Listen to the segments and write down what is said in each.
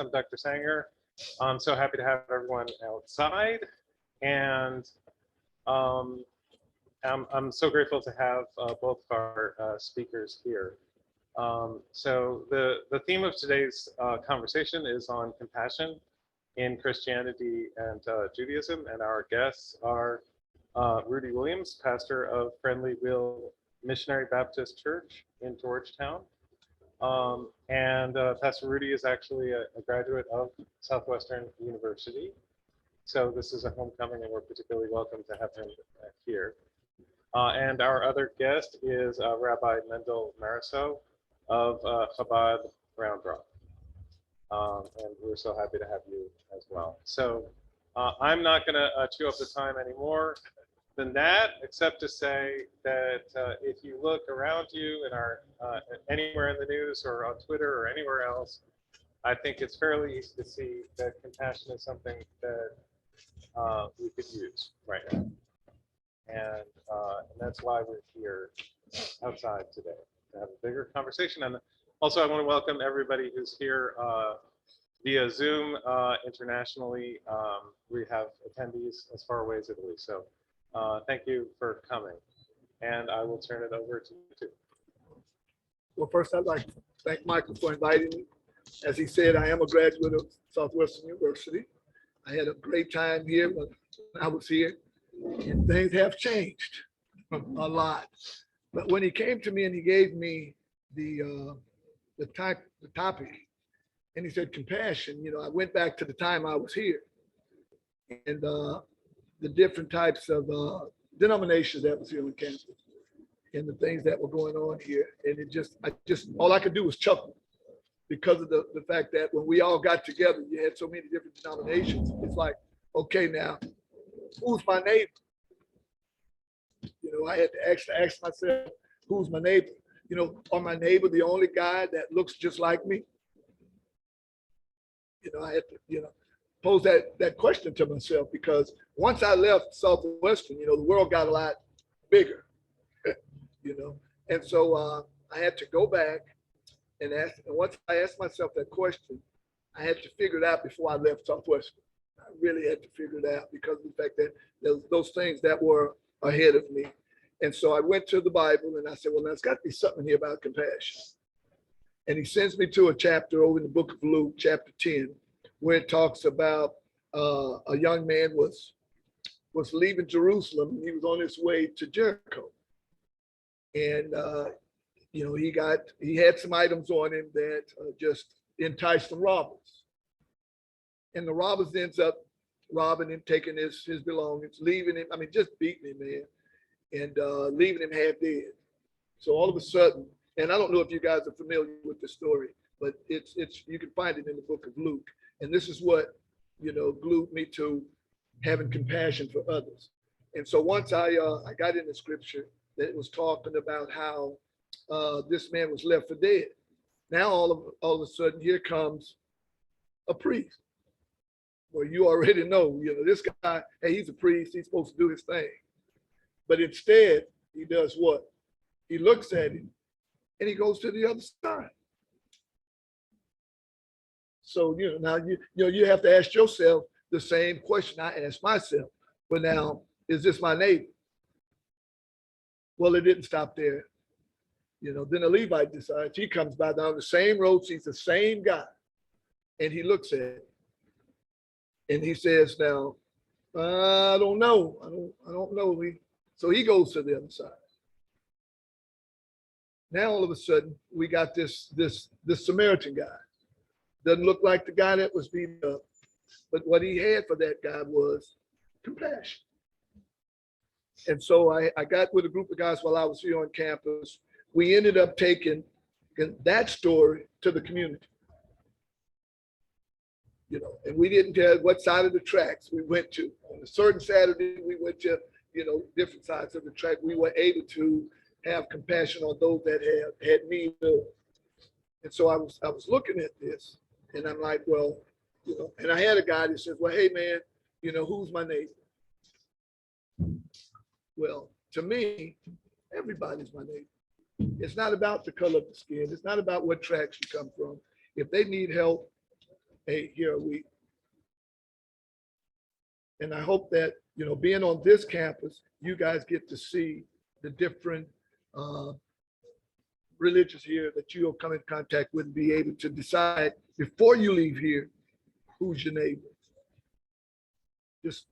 I'm Dr. Saenger. I'm so happy to have everyone outside, and I'm so grateful to have both of our speakers here. So the theme of today's conversation is on compassion in Christianity and Judaism, and our guests are Rudy Williams, pastor of Friendly Will Missionary Baptist Church in Georgetown. And Pastor Rudy is actually a graduate of Southwestern University. So this is a homecoming, and we're particularly welcome to have him here. And our other guest is Rabbi Mendel Marasow of Chabad Round Rock. And we're so happy to have you as well. So I'm not going to chew up the time anymore than that, except to say that if you look around you and are anywhere in the news or on Twitter or anywhere else, I think it's fairly easy to see that compassion is something that we could use right now. And that's why we're here outside today, to have a bigger conversation. And also I want to welcome everybody who's here via Zoom internationally. We have attendees as far away as Italy. So thank you for coming. And I will turn it over to you too. Well, first I'd like to thank Michael for inviting me. As he said, I am a graduate of Southwestern University. I had a great time here when I was here, and things have changed a lot. But when he came to me and he gave me the topic, and he said compassion, I went back to the time I was here, and the different types of denominations that was here on campus, and the things that were going on here. And all I could do was chuckle, because of the fact that when we all got together, you had so many different denominations. It's like, okay, now, who's my neighbor? I had to ask myself, who's my neighbor? Are my neighbor the only guy that looks just like me? I had to, pose that question to myself, because once I left Southwestern, the world got a lot bigger, and so I had to go back and ask. And once I asked myself that question, I had to figure it out before I left Southwestern. I really had to figure it out because of the fact that those things that were ahead of me. And so I went to the Bible and I said, well, there's got to be something here about compassion. And he sends me to a chapter over in the book of Luke, chapter 10, where it talks about a young man was leaving Jerusalem, and he was on his way to Jericho. And he had some items on him that just enticed some robbers. And the robbers ends up robbing him, taking his belongings, leaving him, just beating him, man, and leaving him half dead. So all of a sudden, and I don't know if you guys are familiar with the story, but it's you can find it in the book of Luke. And this is what, glued me to having compassion for others. And so once I got in the scripture that it was talking about how this man was left for dead. Now all of a sudden, here comes a priest. Well, you already know, this guy, hey, he's a priest, he's supposed to do his thing. But instead, he does what? He looks at him and he goes to the other side. So, now you have to ask yourself the same question I asked myself. But now, is this my neighbor? Well, it didn't stop there. Then a Levite decides, he comes by down the same road, sees the same guy, and he looks at him. And he says, now, I don't know. I don't know. So he goes to the other side. Now, all of a sudden, we got this Samaritan guy. Doesn't look like the guy that was beaten up. But what he had for that guy was compassion. And so I got with a group of guys while I was here on campus. We ended up taking that story to the community. And we didn't tell what side of the tracks we went to. On a certain Saturday, we went to, different sides of the track. We were able to have compassion on those that had need. And so I was looking at this, and I'm like, well, and I had a guy that says, well, hey, man, who's my neighbor? Well, to me, everybody's my neighbor. It's not about the color of the skin. It's not about what tracks you come from. If they need help, hey, here are we. And I hope that, you know, being on this campus, you guys get to see the different religions here that you'll come in contact with and be able to decide before you leave here, who's your neighbor. Just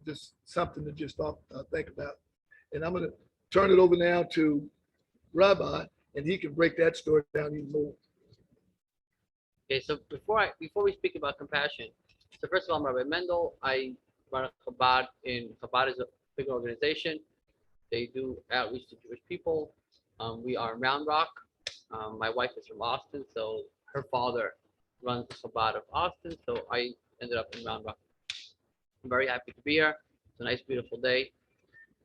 something to just think about. And I'm going to turn it over now to Rabbi, and he can break that story down even more. Okay, so before we speak about compassion, so first of all, I'm Rabbi Mendel. I run a Chabad. Chabad is a big organization. They do outreach to Jewish people. We are in Round Rock. My wife is from Austin, so her father runs the Chabad of Austin. So I ended up in Round Rock. I'm very happy to be here. It's a nice, beautiful day.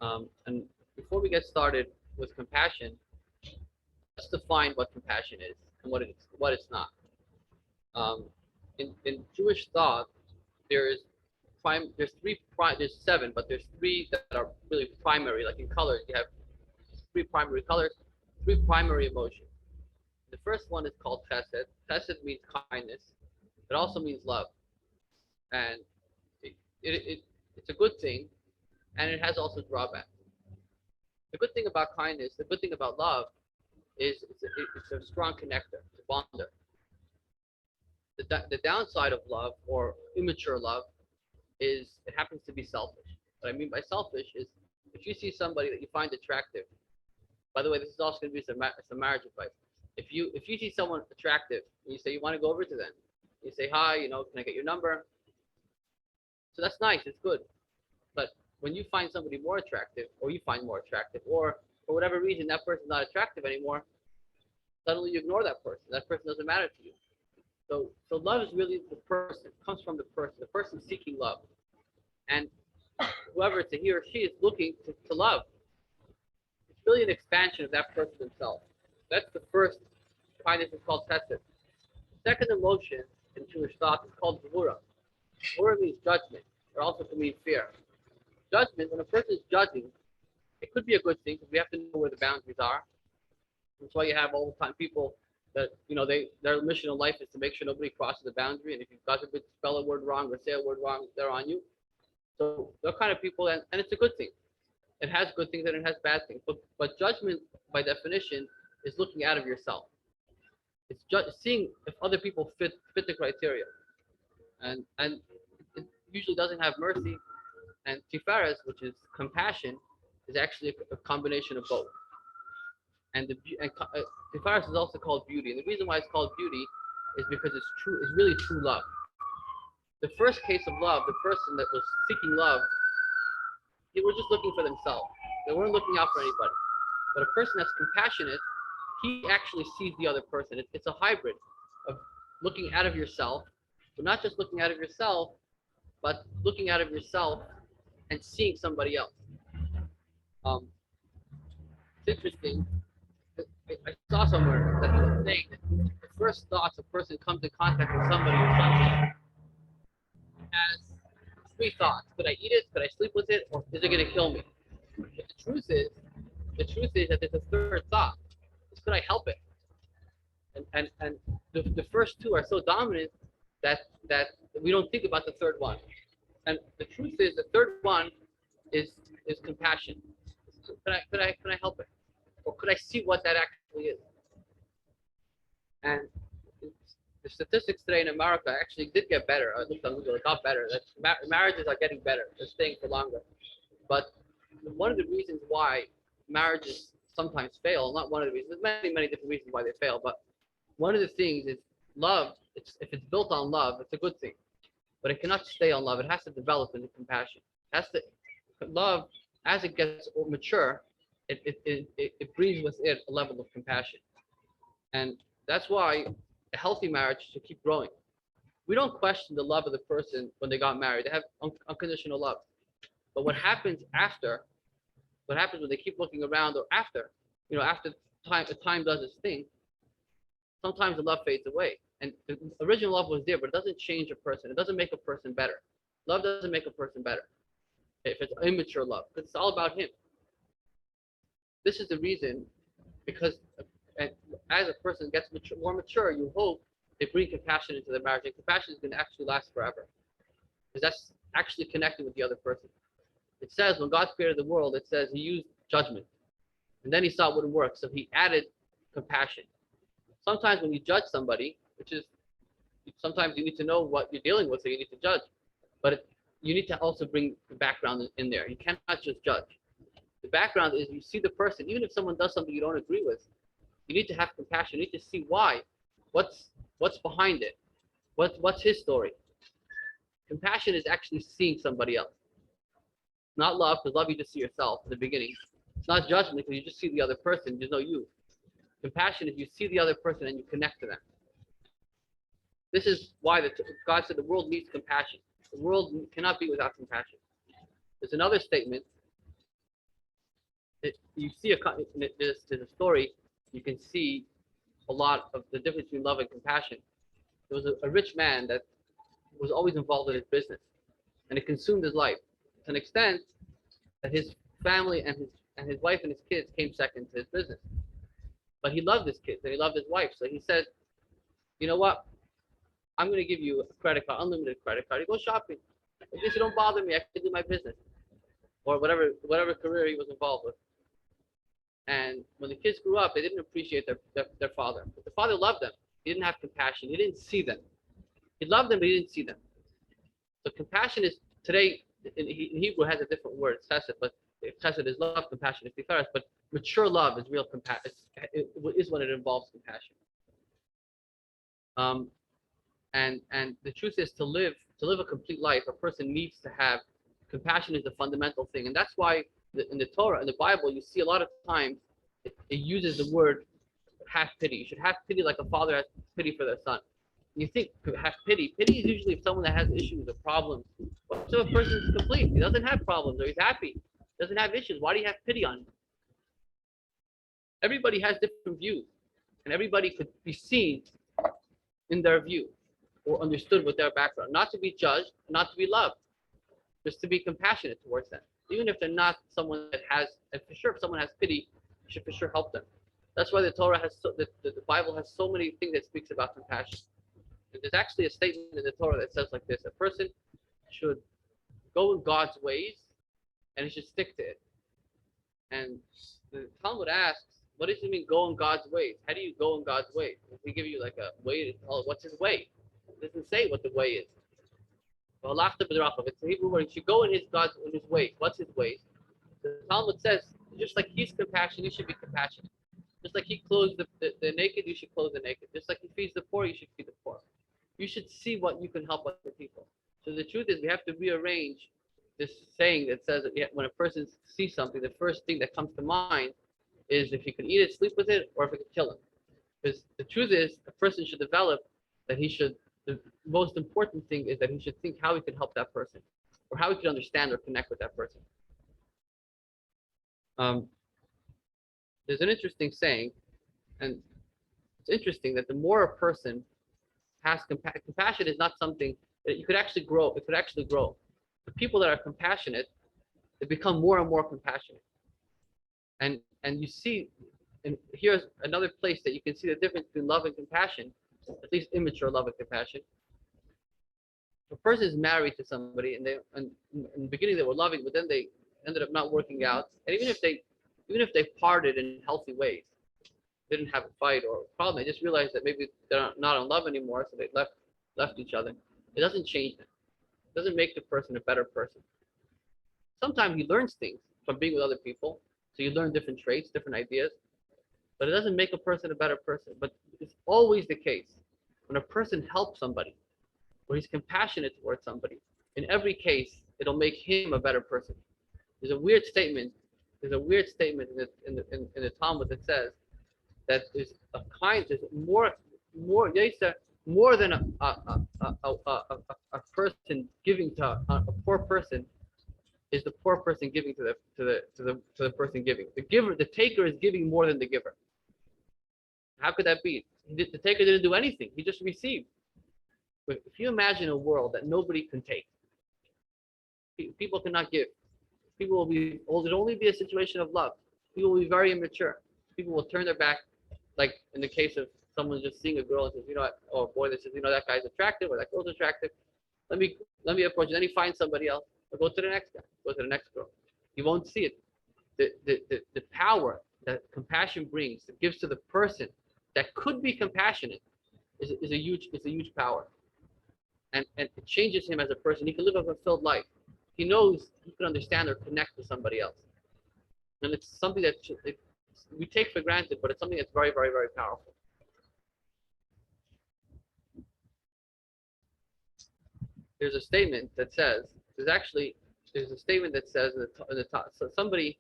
And before we get started with compassion, let's define what compassion is and what it's not. In Jewish thought, there's seven, but there's three that are really primary. Like in colors, you have three primary colors, three primary emotions. The first one is called chesed. Chesed means kindness. It also means love, and it's a good thing, and it has also drawbacks. The good thing about kindness, the good thing about love, is it's a strong connector, it's a bonder. The downside of love, or immature love, is it happens to be selfish. What I mean by selfish is if you see somebody that you find attractive. By the way, this is also going to be some marriage advice. If you see someone attractive and you say you want to go over to them, you say hi, you know, can I get your number? So that's nice, it's good. But when you find somebody more attractive, or you find more attractive, or for whatever reason that person's not attractive anymore, suddenly you ignore that person. That person doesn't matter to you. So love is really the person, comes from the person seeking love. And whoever it's a he or she is looking to love. It's really an expansion of that person themselves. That's the first kindness, is called chesed. Second emotion in Jewish thought is called gvura. Gvura means judgment. It also can mean fear. Judgment, when a person is judging, it could be a good thing because we have to know where the boundaries are. That's why you have all the time people that, you know, their mission in life is to make sure nobody crosses the boundary. And if you God forbid spell a word wrong or say a word wrong, they're on you. So they're kind of people, and it's a good thing. It has good things and it has bad things. But judgment, by definition, is looking out of yourself. It's seeing if other people fit the criteria, and it usually doesn't have mercy. And tiferes, which is compassion, is actually a combination of both. And tiferes is also called beauty. And the reason why it's called beauty is because it's true. It's really true love. The first case of love, the person that was seeking love, they were just looking for themselves. They weren't looking out for anybody. But a person that's compassionate, he actually sees the other person. It's a hybrid of looking out of yourself, but not just looking out of yourself, but looking out of yourself and seeing somebody else. It's interesting. I saw somewhere that they were saying that the first thoughts a person comes in contact with somebody or something has three thoughts. Could I eat it? Could I sleep with it? Or is it going to kill me? But the truth is that there's a third thought. Is could I help it? And the first two are so dominant that we don't think about the third one. And the truth is the third one is compassion. So could I help it? Or could I see what that actually is? And the statistics today in America actually did get better. At least it got better. Marriages are getting better. They're staying for longer. But one of the reasons why marriages sometimes fail, not one of the reasons, there's many different reasons why they fail, but one of the things is love. If it's built on love, it's a good thing. But it cannot stay on love. It has to develop into compassion. Love, as it gets mature, it brings with it a level of compassion. And that's why a healthy marriage should keep growing. We don't question the love of the person when they got married. They have unconditional love. But what happens when they keep looking around, or after time does its thing, sometimes the love fades away. And the original love was there, but it doesn't change a person. It doesn't make a person better. Love doesn't make a person better if it's immature love, because it's all about him. This is the reason, because as a person gets more mature, you hope they bring compassion into the marriage, and compassion is going to actually last forever, because that's actually connecting with the other person. It says when God created the world, it says He used judgment, and then He saw it wouldn't work, so He added compassion. Sometimes when you judge somebody, which is sometimes you need to know what you're dealing with, so you need to judge, but you need to also bring the background in there. You cannot just judge. The background is you see the person, even if someone does something you don't agree with, you need to have compassion. You need to see why, what's behind it, what's his story. Compassion is actually seeing somebody else. Not love, because love you just see yourself in the beginning. It's not judgment, because you just see the other person, there's no you. Compassion is you see the other person and you connect to them. This is why God said the world needs compassion. The world cannot be without compassion. There's another statement. You see there's a story, you can see a lot of the difference between love and compassion. There was a rich man that was always involved in his business, and it consumed his life to an extent that his family and his wife and his kids came second to his business. But he loved his kids and he loved his wife, so he said, you know what? I'm going to give you a credit card, unlimited credit card. You go shopping. At least you don't bother me. I can do my business, or whatever career he was involved with. And when the kids grew up, they didn't appreciate their father. But the father loved them. He didn't have compassion. He didn't see them. He loved them, but he didn't see them. So compassion is today in Hebrew has a different word, chesed, but chesed is love, compassion is tiferes. But mature love is real compassion. It is when it involves compassion. And the truth is to live a complete life, a person needs to have compassion is the fundamental thing, and that's why in the Torah, in the Bible, you see a lot of times it uses the word have pity. You should have pity like a father has pity for their son. You think have pity. Pity is usually someone that has issues or problems. But so a person is complete. He doesn't have problems or he's happy. Doesn't have issues. Why do you have pity on him? Everybody has different views, and everybody could be seen in their view or understood with their background. Not to be judged, not to be loved, just to be compassionate towards them. Even if they're not someone that has, and for sure, if someone has pity, you should for sure help them. That's why the Torah has, the Bible has so many things that speaks about compassion. And there's actually a statement in the Torah that says like this: a person should go in God's ways, and he should stick to it. And the Talmud asks, what does it mean, go in God's ways? How do you go in God's ways? If we give you like a way to tell what's his way, it doesn't say what the way is. It's a Hebrew word. You should go in his ways. What's his ways? The Talmud says, just like he's compassionate, you should be compassionate. Just like he clothes the naked, you should clothe the naked. Just like he feeds the poor, you should feed the poor. You should see what you can help other people. So the truth is, we have to rearrange this saying that says that when a person sees something, the first thing that comes to mind is if he can eat it, sleep with it, or if it could kill him. Because the truth is, a person should develop that the most important thing is that he should think how he could help that person, or how he could understand or connect with that person. There's an interesting saying, and it's interesting that the more a person has compassion is not something that you could actually grow. It could actually grow. The people that are compassionate, they become more and more compassionate. And you see, and here's another place that you can see the difference between love and compassion, at least immature love and compassion. If a person is married to somebody and in the beginning they were loving, but then they ended up not working out, and even if they parted in healthy ways, didn't have a fight or a problem, they just realized that maybe they're not in love anymore, so they left each other. It doesn't change them. It doesn't make the person a better person. Sometimes he learns things from being with other people, so you learn different traits, different ideas, but it doesn't make a person a better person. But it's always the case when a person helps somebody, or he's compassionate towards somebody, in every case, it'll make him a better person. There's a weird statement in the Talmud that says that there's more than a person giving to a poor person is the poor person giving to the person giving. The taker is giving more than the giver. How could that be? The taker didn't do anything. He just received. But if you imagine a world that nobody can take, people cannot give. It'll only be a situation of love. People will be very immature. People will turn their back, like in the case of someone's just seeing a girl and says, you know what, or a boy that says, you know, that guy's attractive or that girl's attractive. Let me approach it. Then he finds somebody else. Or go to the next guy. Go to the next girl. You won't see it. The power that compassion brings, it gives to the person that could be compassionate, is a huge power. And it changes him as a person. He can live a fulfilled life. He knows he can understand or connect with somebody else. And it's something that we take for granted, but it's something that's very, very, very powerful. There's a statement that says, there's a statement that says in the top, so somebody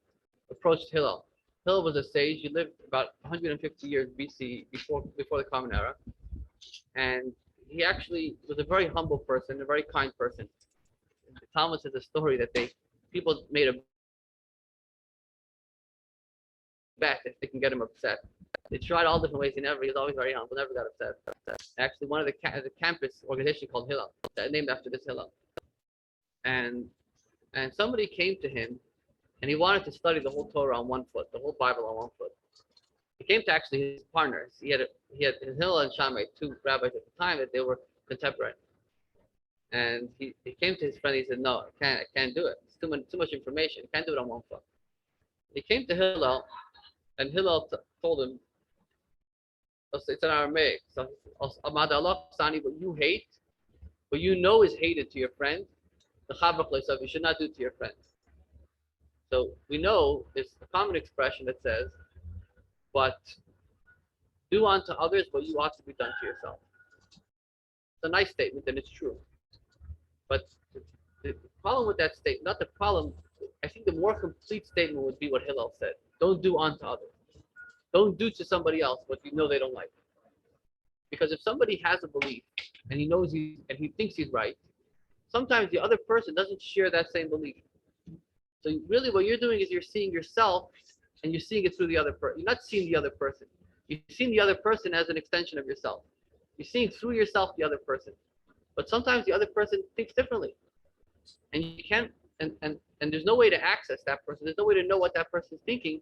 approached Hillel. Hillel was a sage. He lived about 150 years BC, before the Common Era. And he actually was a very humble person, a very kind person. The Talmud says a story that people made a bet if they can get him upset. They tried all different ways. He was always very humble, never got upset. Actually, one of the campus organization called Hillel, named after this Hillel. And somebody came to him, and he wanted to study the whole Torah on one foot, the whole Bible on one foot. He came to actually his partners. He had Hillel and Shammai, two rabbis at the time that they were contemporary. And he came to his friend. He said, "No, I can't do it. It's too much information. I can't do it on one foot." He came to Hillel, and Hillel told him, it's in Aramaic. So, what you hate, what you know is hated to your friend, you should not do it to your friends. So we know there's a common expression that says, but do unto others what you ought to be done to yourself. It's a nice statement, and it's true. But the problem with that statement, not the problem, I think the more complete statement would be what Hillel said. Don't do unto others. Don't do to somebody else what you know they don't like. Because if somebody has a belief and he thinks he's right, sometimes the other person doesn't share that same belief. So really what you're doing is you're seeing yourself and you're seeing it through the other person. You're not seeing the other person. You're seeing the other person as an extension of yourself. You're seeing through yourself the other person. But sometimes the other person thinks differently. And you can't, and there's no way to access that person. There's no way to know what that person's thinking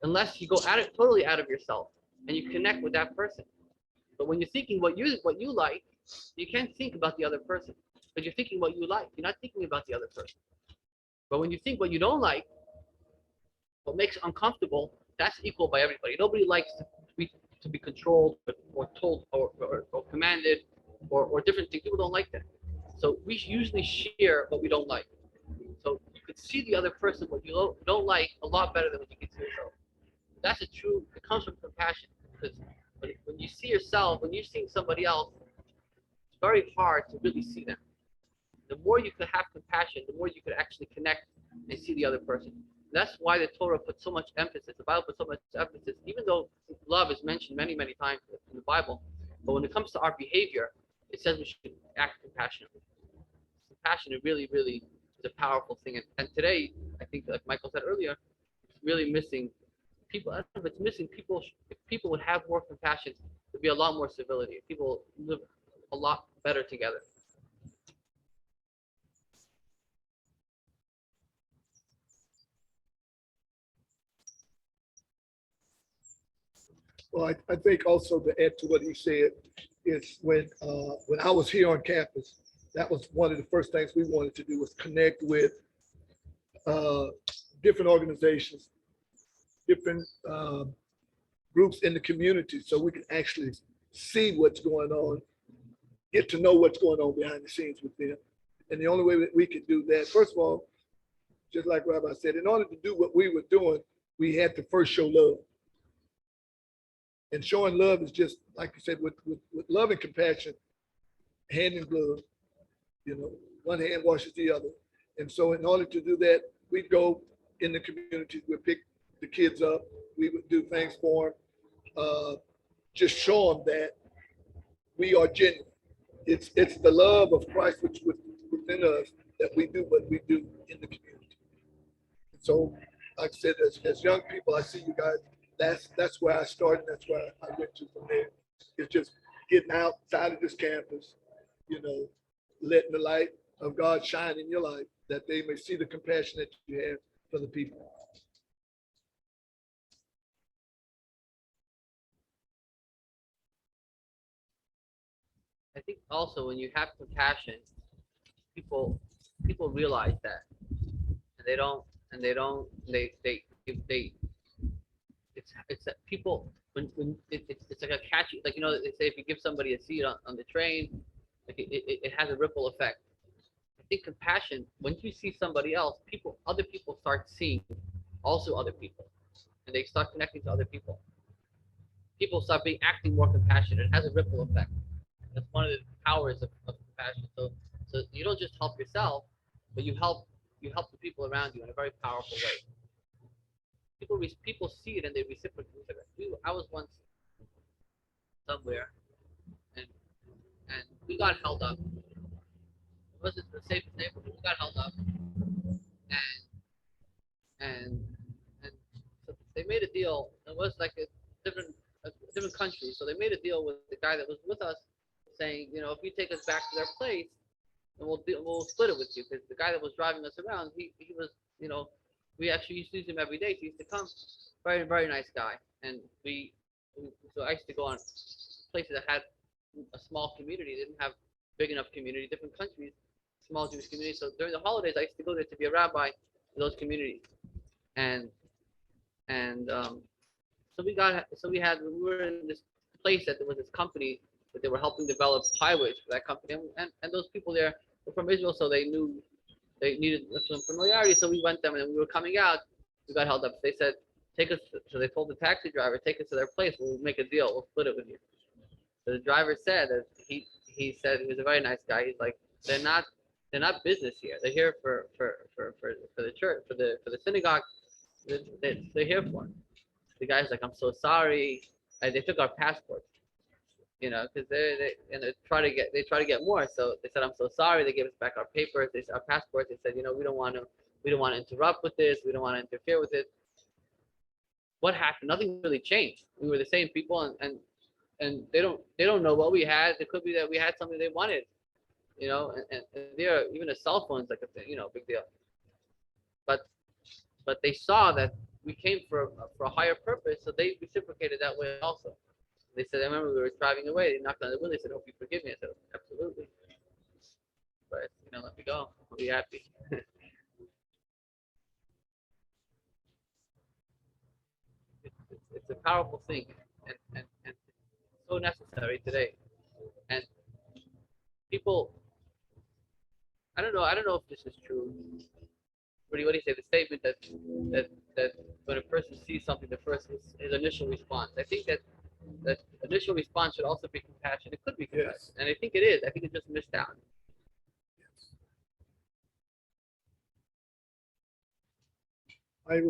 unless you go totally out of yourself and you connect with that person. But when you're thinking what you like, you can't think about the other person. Because you're thinking what you like. You're not thinking about the other person. But when you think what you don't like, what makes uncomfortable, that's equal by everybody. Nobody likes to be controlled or told or commanded or different things. People don't like that. So we usually share what we don't like. So you could see the other person, what you don't like, a lot better than what you can see yourself. That's it comes from compassion. Because when you see yourself, when you're seeing somebody else, it's very hard to really see them. The more you could have compassion, the more you could actually connect and see the other person. That's why the Torah puts so much emphasis, the Bible puts so much emphasis, even though love is mentioned many, many times in the Bible. But when it comes to our behavior, it says we should act compassionately. Compassion really, really is a powerful thing. And today, I think, like Michael said earlier, it's really missing people. I don't know if it's missing people. If people would have more compassion, there'd be a lot more civility. People live a lot better together. Well, I think also to add to what he said is when I was here on campus, that was one of the first things we wanted to do was connect with different organizations, different groups in the community, so we can actually see what's going on, get to know what's going on behind the scenes with them. And the only way that we could do that, first of all, just like Rabbi said, in order to do what we were doing, we had to first show love. And showing love is just, like you said, with love and compassion, hand in glove, one hand washes the other. And so in order to do that, we'd go in the communities, we'd pick the kids up, we would do things for them, just show them that we are genuine. It's the love of Christ which was within us that we do what we do in the community. So, like I said, as young people, I see you guys. That's where I started. That's where I went to from there. It's just getting outside of this campus, letting the light of God shine in your life, that they may see the compassion that you have for the people. I think also when you have compassion, people realize that, and they it's that people when it's like a catchy, like, you know, they say if you give somebody a seat on the train, like it has a ripple effect. I think compassion, once you see somebody else, other people start seeing also other people, and they start connecting to other people. People start acting more compassionate. It has a ripple effect. That's one of the powers of compassion. So you don't just help yourself, but you help the people around you in a very powerful way. People see it and they reciprocate. I was once somewhere, and and we got held up. It wasn't the safest neighborhood. We got held up, and and and so they made a deal. It was like a different country, so they made a deal with the guy that was with us, saying, you know, if you take us back to their place, and we'll split it with you, because the guy that was driving us around, he was, you know, we actually used to use him every day. He used to come, very very nice guy, and so I used to go on places that had a small community, didn't have big enough community, different countries, small Jewish community. So during the holidays, I used to go there to be a rabbi in those communities, and and we were in this place that there was this company that they were helping develop highways for that company, and those people there were from Israel, so they knew they needed some familiarity. So we went them, and we were coming out, we got held up. They said, take us. So they told the taxi driver, take us to their place. We'll make a deal. We'll split it with you. So the driver said that he said, he was a very nice guy. He's like, they're not business here. They're here for the church, for the synagogue. They're here for. The guy's like, I'm so sorry. And they took our passports, you know, because they try to get more. So they said, I'm so sorry. They gave us back our papers, our passports. They said, you know, we don't want to interrupt with this. We don't want to interfere with it. What happened? Nothing really changed. We were the same people, and they don't know what we had. It could be that we had something they wanted, you know, and there, even a cell phone's like a thing, you know, big deal. But they saw that we came for a higher purpose, so they reciprocated that way also. They said, I remember we were driving away. They knocked on the window. They said, hope you forgive me. I said, absolutely. But, you know, let me go. I'll be happy. It's a powerful thing, and so necessary today. And people, I don't know if this is true. Rudy, what do you say? The statement that when a person sees something, the first his initial response. I think that initial response should also be compassion. It could be compassion, Yes. and I think it is. I think it just missed out. I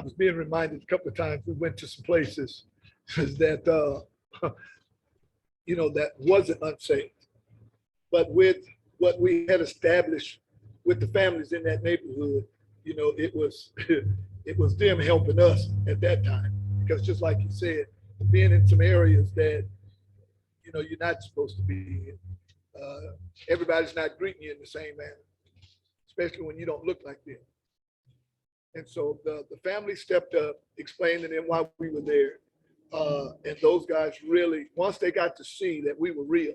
was being reminded a couple of times we went to some places that you know, that wasn't unsafe, but with what we had established with the families in that neighborhood, you know, it was it was them helping us at that time, because just like you said, being in some areas that, you know, you're not supposed to be in, everybody's not greeting you in the same manner, especially when you don't look like them. And so the family stepped up, explained to them why we were there. And those guys really, once they got to see that we were real,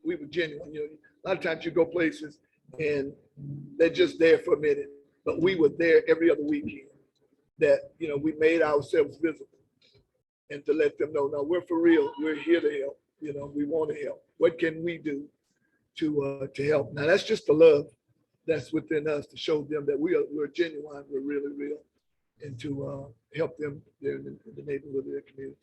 we were genuine. You know, a lot of times you go places and they're just there for a minute, but we were there every other weekend. That, you know, we made ourselves visible, and to let them know, no, we're for real. We're here to help. You know, we want to help. What can we do to help? Now that's just the love that's within us, to show them that we're genuine, we're really real, and to help them there in the neighborhood of their community.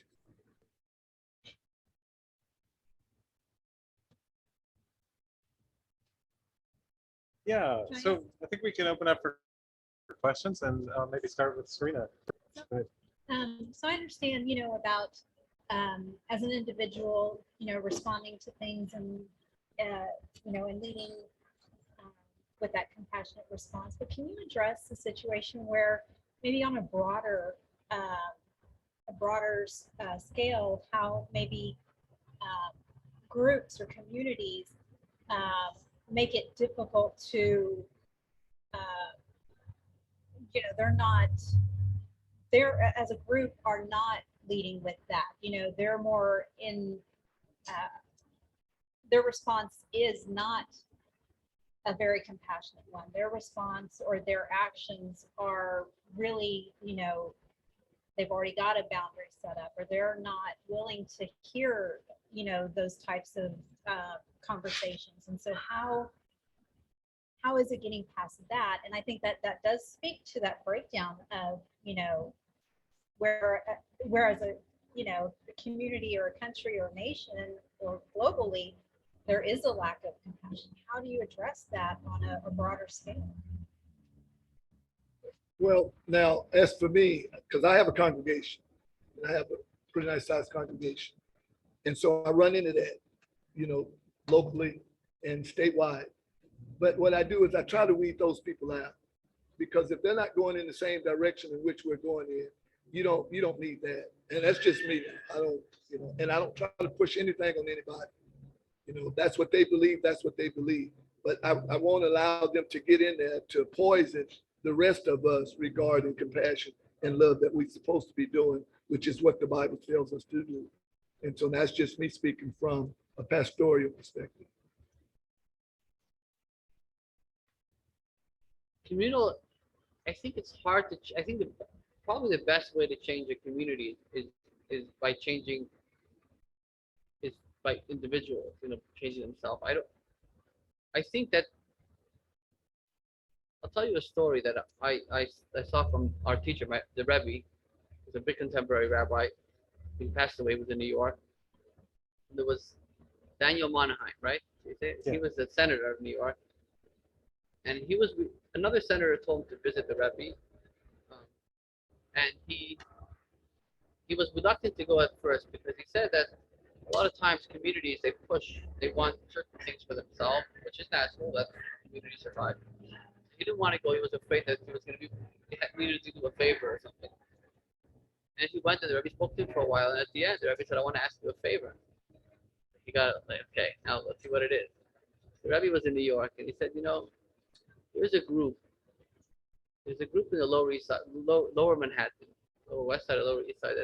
Yeah, so I think we can open up for questions, and maybe start with Serena. So I understand, you know, about as an individual, you know, responding to things and, you know, and leading with that compassionate response. But can you address the situation where maybe on a broader scale, how maybe groups or communities make it difficult to, you know, they're as a group are not leading with that, you know, they're more in, their response is not a very compassionate one. Their response or their actions are really, they've already got a boundary set up, or they're not willing to hear, those types of conversations. And so how is it getting past that? And I think that does speak to that breakdown of, whereas a community or a country or a nation or globally, there is a lack of compassion. How do you address that on a broader scale? Well, now, as for me, because I have a congregation, and I have a pretty nice sized congregation. And so I run into that, locally and statewide. But what I do is I try to weed those people out, because if they're not going in the same direction in which we're going in, you don't need that. And that's just me. I don't, and I don't try to push anything on anybody. That's what they believe. That's what they believe. But I won't allow them to get in there to poison the rest of us regarding compassion and love that we're supposed to be doing, which is what the Bible tells us to do. And so that's just me speaking from a pastoral perspective. Communal, I think it's hard to, I think probably the best way to change a community is by changing, is by individuals, changing themselves. I think that, I'll tell you a story that I saw from our teacher, the Rabbi. He's a big contemporary rabbi. He passed away, he was in New York. There was Daniel Monaheim, right? Yeah. He was the senator of New York. And another senator told him to visit the Rabbi. And he was reluctant to go at first, because he said that a lot of times communities, they want certain things for themselves, which is natural, that communities survive. He didn't want to go. He was afraid that he needed to do a favor or something. And he went, and the Rabbi spoke to him for a while. And at the end, the Rabbi said, "I want to ask you a favor." He got like, "Okay, now let's see what it is." The Rabbi was in New York, and he said, there's a group. There's a group in the Lower East Side, Lower Manhattan, Lower West Side, or Lower East Side.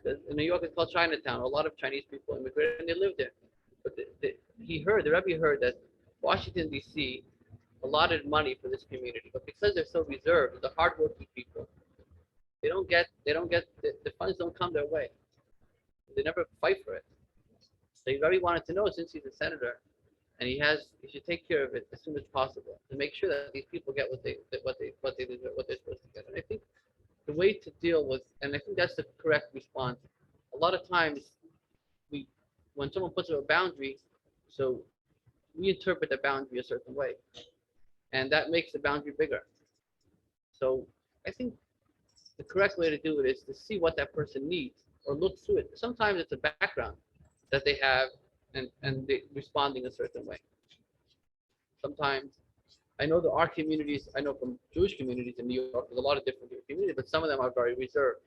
That in New York, it's called Chinatown. A lot of Chinese people immigrated, and they lived there. But the Rabbi heard that Washington D.C. allotted money for this community, but because they're so reserved, the hardworking people, they don't get the funds don't come their way. They never fight for it. So Rabbi wanted to know, since he's a senator, and he should take care of it as soon as possible to make sure that these people get what they deserve, what they're supposed to get. And I think the way to deal with, and I think that's the correct response. A lot of times, when someone puts up a boundary, so we interpret the boundary a certain way, and that makes the boundary bigger. So I think the correct way to do it is to see what that person needs, or look through it. Sometimes it's a background that they have, and they responding a certain way. Sometimes, I know there are communities, I know from Jewish communities in New York, there's a lot of different communities, but some of them are very reserved,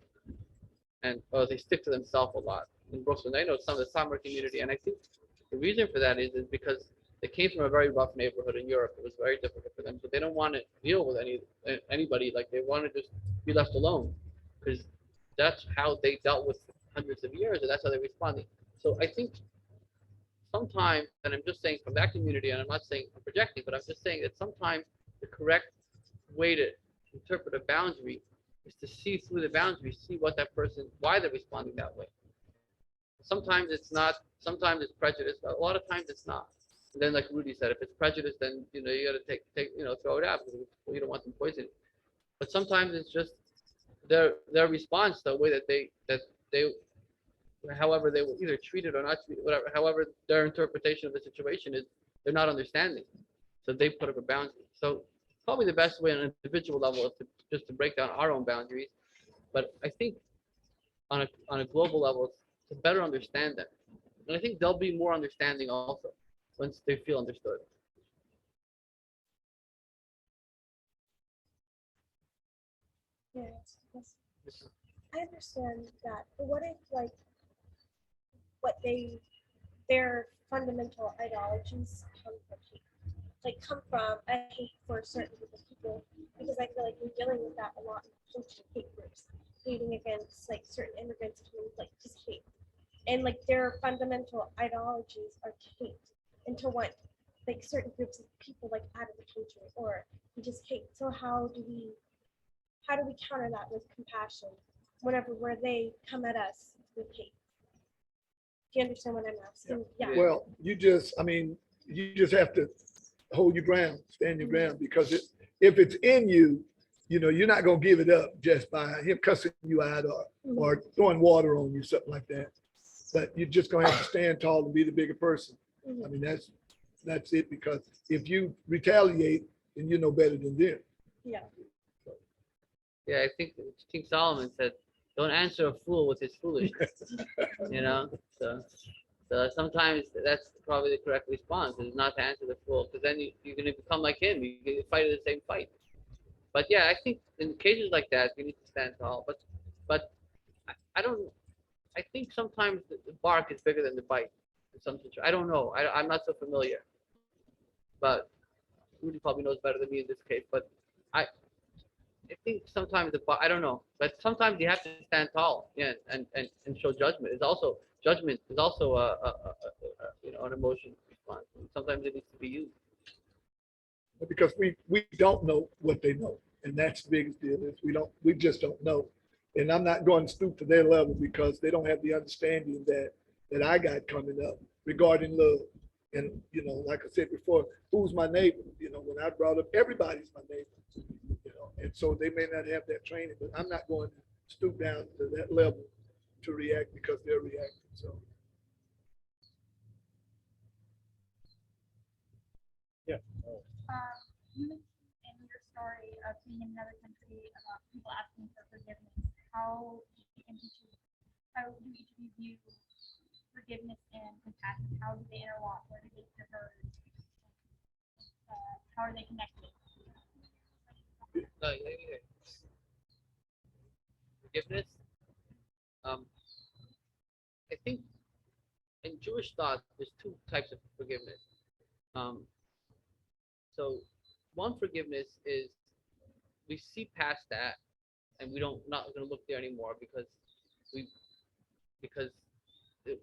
and they stick to themselves a lot. In Brooklyn, I know some of the summer community, and I think the reason for that is because they came from a very rough neighborhood in Europe. It was very difficult for them, so they don't want to deal with anybody. Like, they want to just be left alone, because that's how they dealt with hundreds of years, and that's how they responded. So I think sometimes, and I'm just saying from that community, and I'm not saying I'm projecting, but I'm just saying that sometimes the correct way to interpret a boundary is to see through the boundary, see what that person, why they're responding that way. Sometimes it's not, sometimes it's prejudice, but a lot of times it's not. And then, like Rudy said, if it's prejudice, then you got to take throw it out, because you don't want them poisoned. But sometimes it's just their response, the way that they however they were either treated or not treated, whatever, however their interpretation of the situation is, they're not understanding. So they put up a boundary. So probably the best way on an individual level is just to break down our own boundaries. But I think on a global level, to better understand them. And I think they'll be more understanding also once they feel understood. Yes, I understand that. But what if, like, their fundamental ideologies come from hate? Like, come from a hate for a certain group of people, because I feel like we're dealing with that a lot in Christian hate groups, hating against like certain immigrants, like just hate, and like their fundamental ideologies are hate. and to want like certain groups of people like out of the country, or we just hate. So how do we counter that with compassion whenever where they come at us with hate? Do you understand what I'm asking? Yeah. Well, you just have to hold your ground, stand your ground, because if it's in you, you're not going to give it up just by him cussing you out or throwing water on you, something like that. But you're just going to have to stand tall and be the bigger person. I mean, that's it, because if you retaliate, then you know better than them. Yeah. Yeah, I think King Solomon said, "Don't answer a fool with his foolishness." So sometimes that's probably the correct response, is not to answer the fool, because then you're going to become like him. You fight the same fight. But yeah, I think in cases like that, you need to stand tall. But I think sometimes the bark is bigger than the bite. In some situation, I don't know. I'm not so familiar. But Rudy probably knows better than me in this case. But I think sometimes I don't know. But sometimes you have to stand tall, yeah, and show judgment. Judgment is also an emotion response. And sometimes it needs to be used. Because we don't know what they know, and that's the biggest deal. Is we just don't know. And I'm not going to stoop to their level, because they don't have the understanding that I got coming up regarding love. And like I said before, who's my neighbor? When I brought up, everybody's my neighbor. And so they may not have that training, but I'm not going to stoop down to that level to react because they're reacting. So. Yeah. You mentioned in your story of being in another country about people asking for forgiveness. How do each of you view forgiveness and compassion? How do they interlock? Where do they diverge? How are they connected? Forgiveness. I think in Jewish thought, there's two types of forgiveness. So one forgiveness is we see past that, and not going to look there anymore because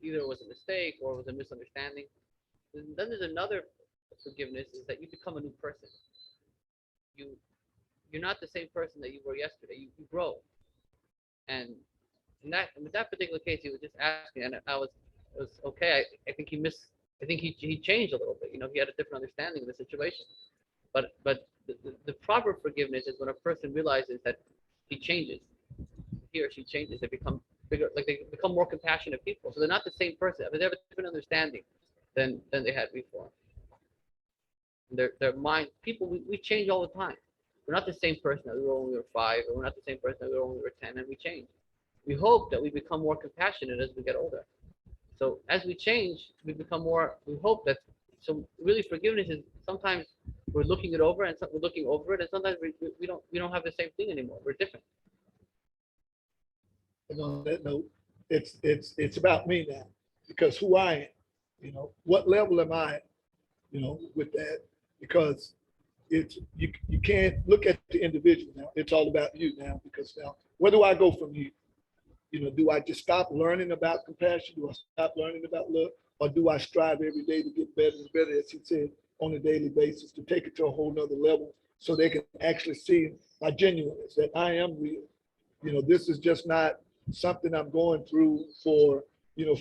either it was a mistake or it was a misunderstanding. And then there's another forgiveness, is that you become a new person. You're not the same person that you were yesterday. You grow. And in that particular case, he was just asking, and it was okay. I think he changed a little bit. He had a different understanding of the situation. But the proper forgiveness is when a person realizes that he changes, he or she changes. They become bigger, like they become more compassionate people. So they're not the same person. They have a different understanding than they had before. Their mind, people, we change all the time. We're not the same person that we were when we were 5, or we're not the same person that we were when we were 10, and we change. We hope that we become more compassionate as we get older. So as we change, we become more, we hope that, so really forgiveness is sometimes we're looking it over, and we're looking over it, and sometimes we don't have the same thing anymore. We're different. And on that note, it's about me now, because who I am, what level am I, with that, because you can't look at the individual now. It's all about you now, because now, where do I go from here? Do I just stop learning about compassion? Do I stop learning about love? Or do I strive every day to get better and better, as he said, on a daily basis, to take it to a whole nother level so they can actually see my genuineness, that I am real. This is just not something I'm going through for,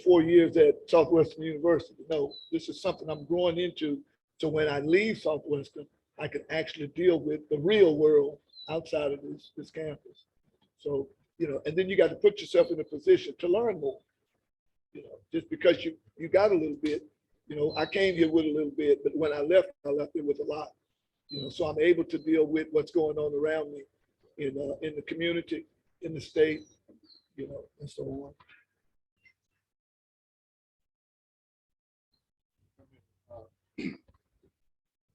4 years at Southwestern University. No, this is something I'm growing into. So when I leave Southwestern, I can actually deal with the real world outside of this campus. So, and then you got to put yourself in a position to learn more. Just because you got a little bit, I came here with a little bit, but when I left it with a lot. So I'm able to deal with what's going on around me in the community, in the state, and so on.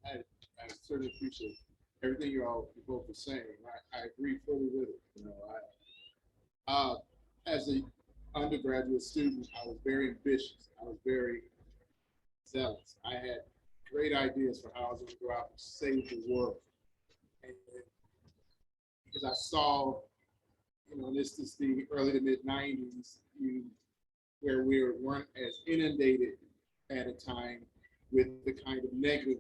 I certainly appreciate everything you both are saying. I agree fully with it. As an undergraduate student, I was very ambitious. I was very zealous. I had great ideas for how I was going to go out and save the world. And because I saw, this is the early to mid 90s, where we weren't as inundated at a time with the kind of negative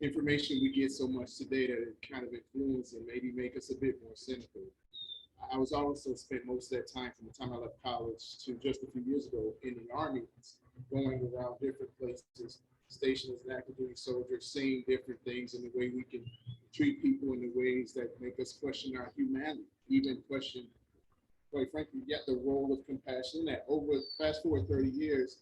information we get so much today that it kind of influence and maybe make us a bit more cynical. I was also spent most of that time from the time I left college to just a few years ago in the Army, going around different places, stationed as an active duty soldier, seeing different things and the way we can treat people in the ways that make us question our humanity, even question, quite frankly, yet the role of compassion in that. Over fast forward 30 years,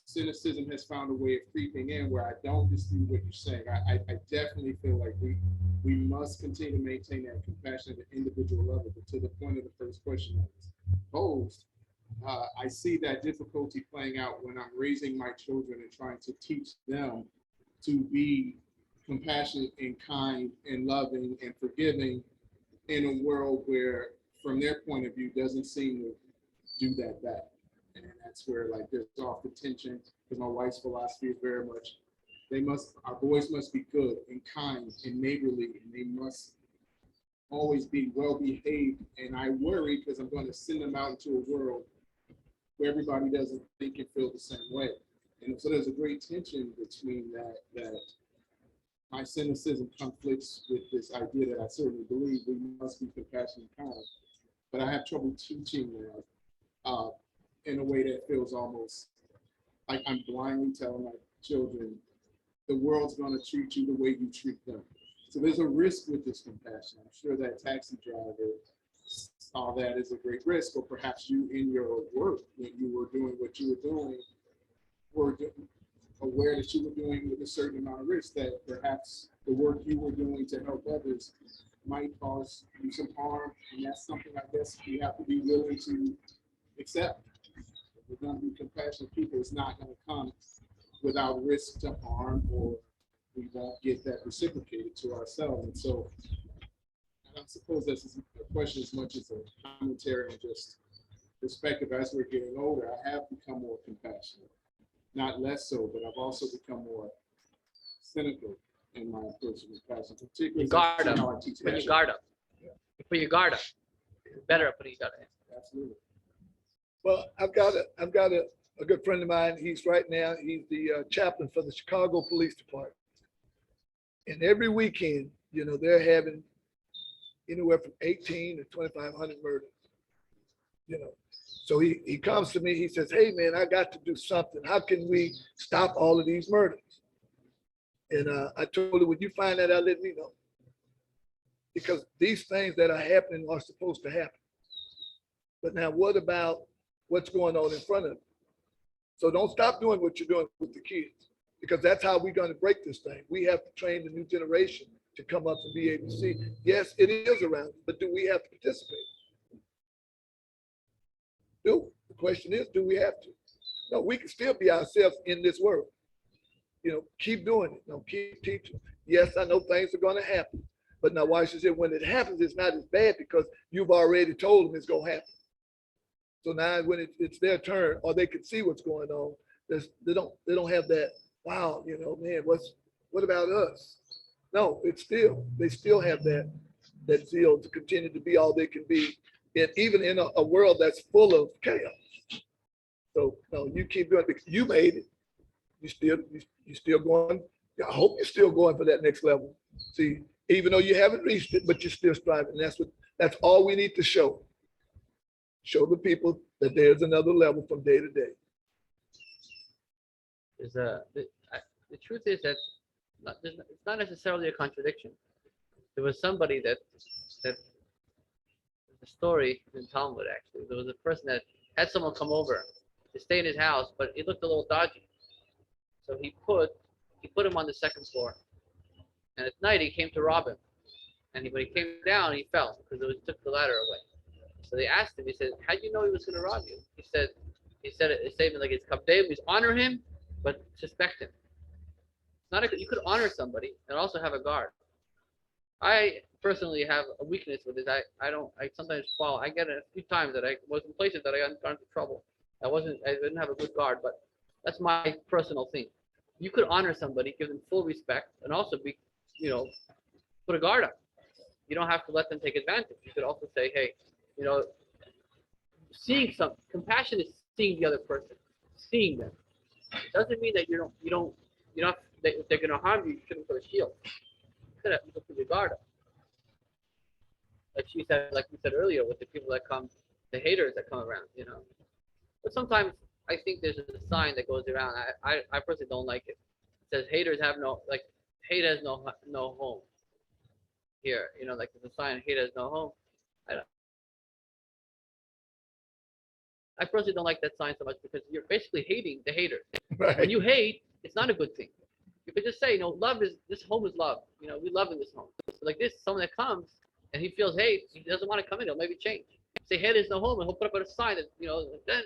cynicism has found a way of creeping in where I don't dispute what you're saying. I definitely feel like we must continue to maintain that compassion at an individual level. But to the point of the first question that was posed, I see that difficulty playing out when I'm raising my children and trying to teach them to be compassionate and kind and loving and forgiving in a world where, from their point of view, doesn't seem to do that back. And that's where like there's often tension, because my wife's philosophy is very much, our boys must be good and kind and neighborly, and they must always be well behaved. And I worry because I'm going to send them out into a world where everybody doesn't think and feel the same way. And so there's a great tension between that my cynicism conflicts with this idea that I certainly believe we must be compassionate and kind, but I have trouble teaching that in a way that feels almost like I'm blindly telling my children, the world's going to treat you the way you treat them. So there's a risk with this compassion. I'm sure that taxi driver saw that as a great risk, or perhaps you in your work, when you were doing what you were doing, were aware that you were doing with a certain amount of risk, that perhaps the work you were doing to help others might cause you some harm. And that's something I guess we have to be willing to accept. If we're going to be compassionate people, it's not going to come without risk to harm, or we won't get that reciprocated to ourselves. And so I suppose that's a question as much as a commentary on just perspective. As we're getting older, I have become more compassionate, not less so, but I've also become more cynical in my approach to compassion, particularly Guard up. how I teach Put your action. guard up. Yeah. You put your guard up. It's better at putting your guard up. Absolutely. Well, I've got a good friend of mine. He's the chaplain for the Chicago Police Department. And every weekend, they're having anywhere from 18 to 2,500 murders. So he comes to me, he says, hey man, I got to do something. How can we stop all of these murders? And I told him, when you find that out, let me know. Because these things that are happening are supposed to happen. But now what about what's going on in front of them? So don't stop doing what you're doing with the kids, because that's how we're going to break this thing. We have to train the new generation to come up and be able to see, yes, it is around, but do we have to participate? The question is, do we have to? No, we can still be ourselves in this world. Keep doing it. No, keep teaching. Yes, I know things are going to happen, but now watch this. When it happens, it's not as bad because you've already told them it's going to happen. So now when it's their turn, or they can see what's going on, they don't have that, wow, man, what about us? No, they still have that zeal to continue to be all they can be, and even in a world that's full of chaos. So no, you keep doing it because you made it. You still going. I hope you're still going for that next level. See, even though you haven't reached it, but you're still striving. And that's all we need to show. Show the people that there's another level from day to day. The truth is that it's not necessarily a contradiction. There was somebody that the story in Talmud, actually. There was a person that had someone come over to stay in his house, but it looked a little dodgy. So he put him on the second floor. And at night he came to rob him. And when he came down, he fell because it took the ladder away. So they asked him, he said, how do you know he was going to rob you? He said a statement like, it's kabdei, means honor him, but suspect him. You could honor somebody and also have a guard. I personally have a weakness with this. I sometimes fall. I get it a few times that I was in places that I got into trouble. I didn't have a good guard, but that's my personal thing. You could honor somebody, give them full respect, and also put a guard up. You don't have to let them take advantage. You could also say, hey, compassion is seeing the other person, seeing them. It doesn't mean that you don't, that if they're going to harm you, you shouldn't put a shield. You can put your guard up. Like we said earlier, with the people that come, the haters that come around, But sometimes I think there's a sign that goes around. I personally don't like it. It says haters have hate has no home here. Like there's a sign, hate has no home. I personally don't like that sign so much because you're basically hating the hater. When Right. you hate, it's not a good thing. You could just say, this home is love. We love in this home. So like this, someone that comes and he feels hate, he doesn't want to come in. He'll maybe change. Say hate is no home, and he'll put up a sign that that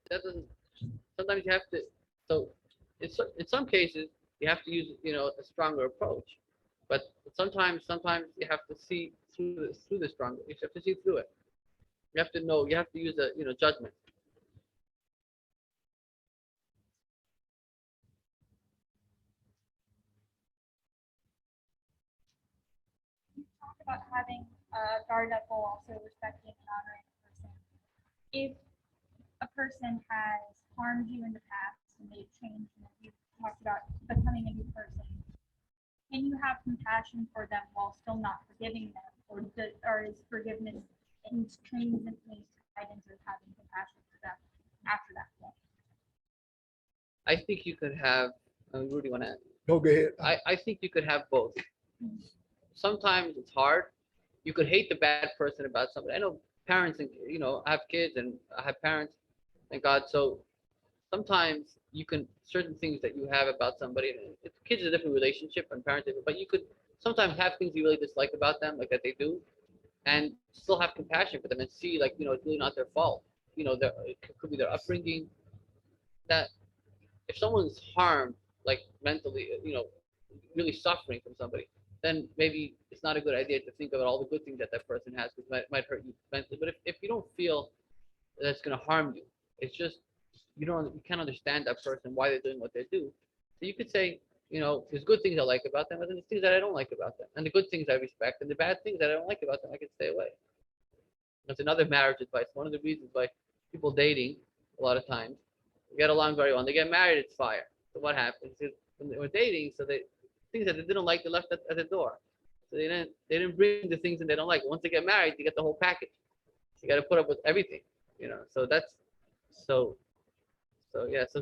doesn't. Sometimes you have to. So in some cases you have to use a stronger approach, but sometimes you have to see through the stronger. You have to see through it. You have to know. You have to use a judgment. You talked about having a guard up while also respecting and honoring a person. If a person has harmed you in the past and they've changed, and you talked about becoming a new person, can you have compassion for them while still not forgiving them, or is forgiveness intrinsically tied into having compassion for them after that point? I think you could have. Rudy, want to? No, go ahead. I think you could have both. Sometimes it's hard. You could hate the bad person about somebody. I know parents, and I have kids and I have parents, thank God. So sometimes you can certain things that you have about somebody. And kids is a different relationship and parents, but you could sometimes have things you really dislike about them, like that they do, and still have compassion for them and see like it's really not their fault. It could be their upbringing. That if someone's harmed, like mentally, really suffering from somebody, then maybe it's not a good idea to think about all the good things that person has, because it might hurt you mentally. But if you don't feel that's going to harm you, it's just you can't understand that person, why they're doing what they do. So you could say, there's good things I like about them, and then there's things that I don't like about them, and the good things I respect, and the bad things that I don't like about them, I can stay away. That's another marriage advice. One of the reasons why people dating a lot of times get along very well. When they get married, it's fire. So what happens is when they were dating, so things that they didn't like, they left at the door. So they didn't bring the things that they don't like. Once they get married, you get the whole package. You got to put up with everything, So that's so yeah. So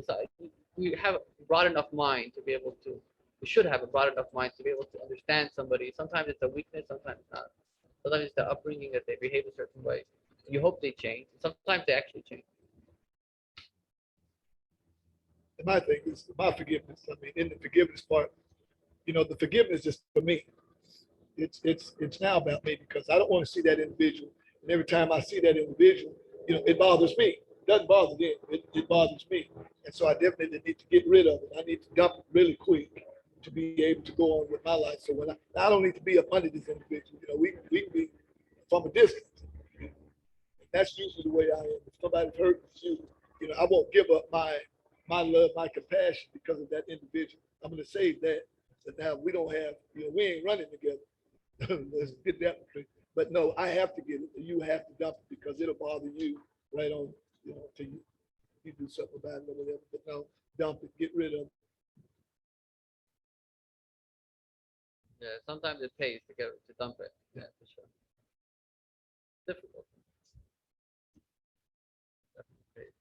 we have a broad enough mind to be able to. We should have a broad enough mind to be able to understand somebody. Sometimes it's a weakness, sometimes it's not. Sometimes it's the upbringing that they behave a certain way. You hope they change. Sometimes they actually change. And my thing is about forgiveness. I mean, in the forgiveness part, the forgiveness is for me. It's now about me, because I don't want to see that individual. And every time I see that individual, it bothers me. It doesn't bother them. It bothers me. And so I definitely need to get rid of it. I need to dump it really quick to be able to go on with my life. So when I don't need to be up under this individual. We can be from a distance. And that's usually the way I am. If somebody's hurt you, I won't give up my love, my compassion because of that individual. I'm going to save that. So now we don't have, we ain't running together. Let's get that straight. But no, I have to get it. You have to dump it because it'll bother you right on, till you do something about it or whatever. But no, dump it, get rid of it. Yeah, sometimes it pays to dump it. Yeah, for sure. Difficult. Definitely pays.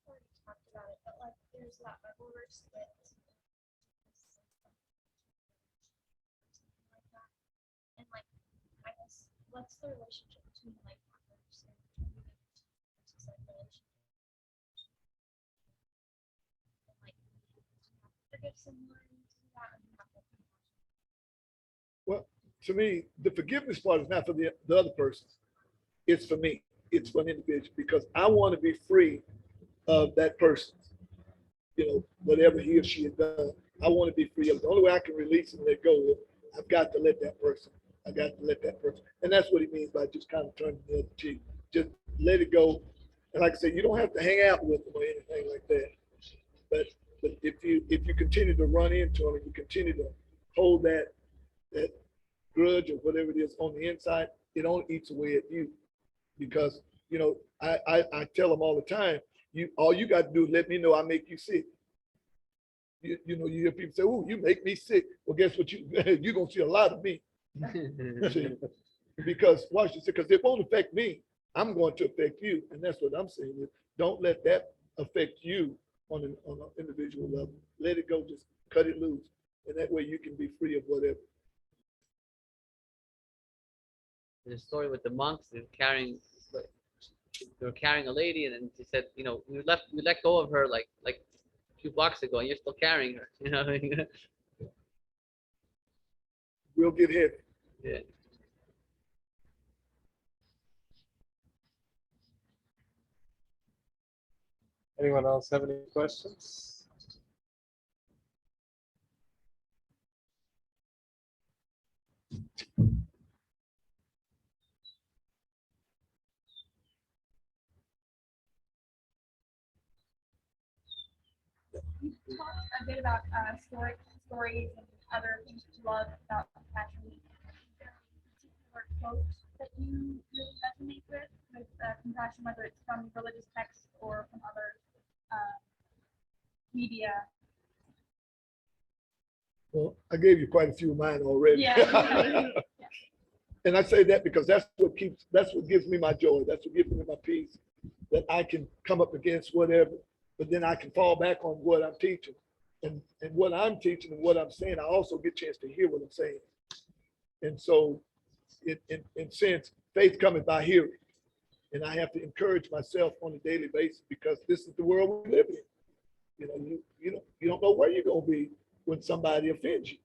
Already talked about it, but like there's that Bible verse that something like that. And like I guess what's the relationship between like verse and versus like relationship? And like do you have to forgive someone to do that, or do you have to Well, to me, the forgiveness part is not for the other person. It's for me. It's for an individual, because I want to be free of that person. Whatever he or she has done, I want to be free of it. The only way I can release and let go is I've got to let that person. I got to let that person. And that's what he means by just kind of turning the other cheek. Just let it go. And like I said, you don't have to hang out with them or anything like that. But if you continue to run into them and you continue to hold that grudge or whatever it is on the inside, it only eats away at you. Because, you know, I tell them all the time, all you got to do is let me know I make you sick. You know, you hear people say, "Oh, you make me sick." Well, guess what? You're going to see a lot of me. See? Because watch this, because it won't affect me. I'm going to affect you. And that's what I'm saying is don't let that affect you on an individual level. Let it go, just cut it loose. And that way you can be free of whatever. There's a story with the monks. They were carrying a lady, and then she said, you know, we let go of her like a few blocks ago, and you're still carrying her. You know. We'll get heavy. Yeah. Anyone else have any questions? You talked a bit about stories and other things that you love about compassion. Is there a particular quote that you really resonate with compassion, whether it's from religious texts or from other media? Well, I gave you quite a few of mine already. Yeah. And I say that because that's what gives me my joy. That's what gives me my peace, that I can come up against whatever, but then I can fall back on what I'm teaching. And what I'm teaching and what I'm saying, I also get a chance to hear what I'm saying. And so in sense, faith cometh by hearing. And I have to encourage myself on a daily basis because this is the world we live in. You know, you don't know where you're gonna be when somebody offends you